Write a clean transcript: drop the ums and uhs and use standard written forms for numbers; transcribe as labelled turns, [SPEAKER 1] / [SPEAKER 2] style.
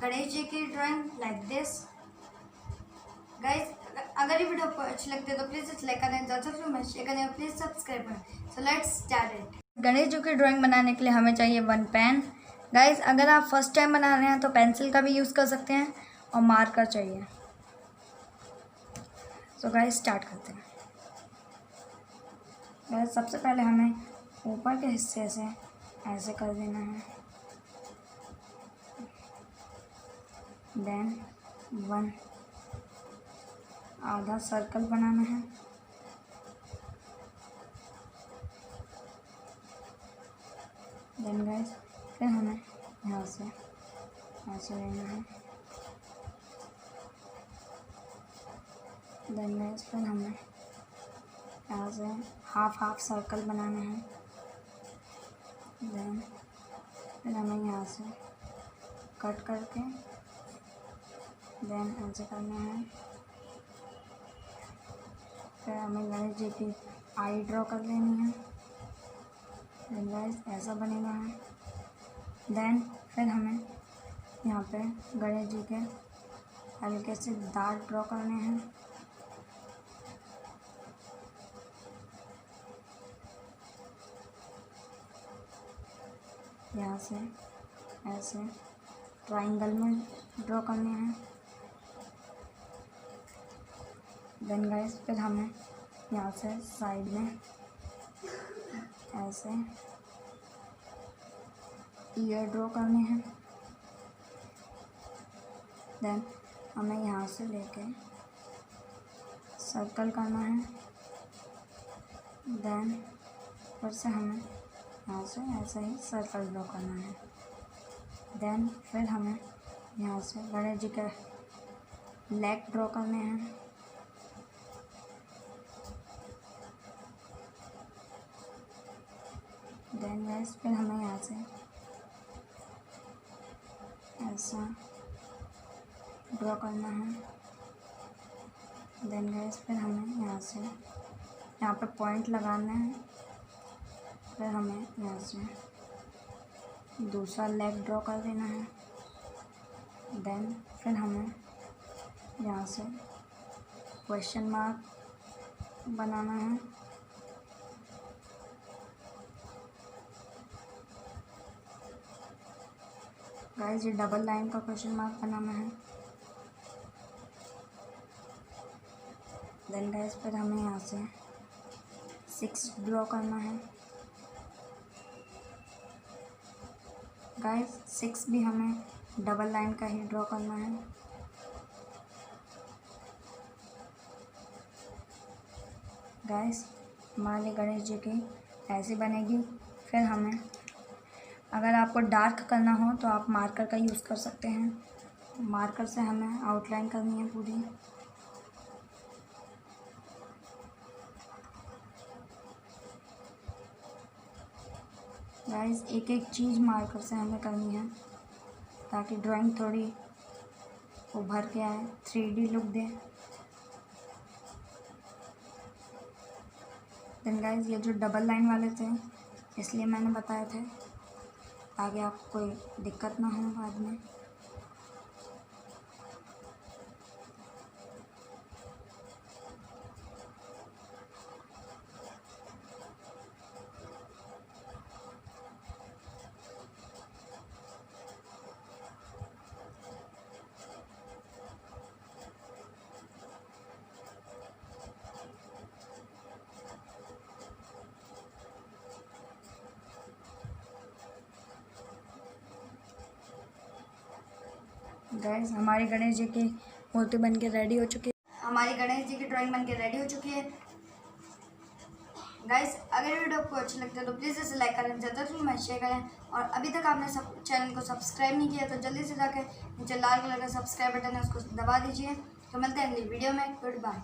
[SPEAKER 1] गणेश जी की drawing like this. Guys अगर ये वीडियो आपको अच्छी लगती है तो प्लीज़ इसे लाइक करें, ज़्यादा से ज़्यादा शेयर करें, प्लीज़ सब्सक्राइब करें। So let's start it. Ganesh ji की ड्राइंग बनाने के लिए हमें चाहिए 1 पेन। गाइस अगर आप फर्स्ट टाइम बना रहे हैं तो पेंसिल का भी यूज़ कर सकते हैं और मार्कर चाहिए। सो गाइस स्टार्ट करते हैं। गाइस सबसे पहले हमें ऊपर के हिस्से से ऐसे कर देना है, देन 1 आधा सर्कल बनाना है, देन गाइस फिर हमें यहाँ से ऐसे लेना है, देन गाइस फिर हमें यहाँ से हाफ सर्कल बनाना है, देन फिर हमें यहाँ से कट करके देन ऐसे करना है। फिर हमें गणेश जी की आई ड्रॉ कर लेनी है, देन गाइस ऐसा बनेगा है। देन फिर हमें यहाँ पे गणेश जी के हल्के से दांत ड्रॉ करने हैं, यहाँ से ऐसे ट्रायंगल में ड्रॉ करने हैं। देन गाइस फिर हमें यहाँ से साइड में ऐसे ईयर ड्रॉ करने हैं, देन हमें यहाँ से लेके सर्कल करना है, देन फिर से हमें यहाँ से ऐसे ही सर्कल ड्रॉ करना है। देन फिर हमें यहाँ से गणेश जी के लेग ड्रॉ करने हैं, देन गाइस फिर हमें यहाँ से ऐसा ड्रॉ करना है, देन गाइस फिर हमें यहाँ से यहाँ पे पॉइंट लगाना है, फिर हमें यहाँ से दूसरा लेग ड्रॉ कर देना है, देन फिर हमें यहाँ से क्वेश्चन मार्क बनाना है, गाइस ये डबल लाइन का क्वेश्चन मार्क बनाना है, देन गाइस फिर हमें यहाँ से 6 ड्रॉ करना है। गाइस 6 भी हमें डबल लाइन का ही ड्रॉ करना है। गाइस हमारे गणेश जी की ऐसी बनेगी। फिर हमें अगर आपको डार्क करना हो तो आप मार्कर का यूज़ कर सकते हैं। मार्कर से हमें आउटलाइन करनी है पूरी। गाइस एक एक चीज़ मार्कर से हमें करनी है ताकि ड्राइंग थोड़ी उभर के आए, 3D लुक दे। देन गाइस ये जो डबल लाइन वाले थे इसलिए मैंने बताए थे ताकि आपको कोई दिक्कत ना हो बाद में। गाइस हमारी गणेश जी की मूर्ति बन के रेडी हो चुकी है। हमारी गणेश जी की ड्राइंग बन के रेडी हो चुकी है। गाइस अगर वीडियो आपको अच्छी लगती है तो प्लीज़ इसे लाइक करें, ज़्यादा से ज़्यादा शेयर करें, और अभी तक आपने चैनल को सब्सक्राइब नहीं किया तो जल्दी से जाकर नीचे लाल कलर का सब्सक्राइब बटन है उसको दबा दीजिए। तो मिलते हैं अगली वीडियो में। Good bye.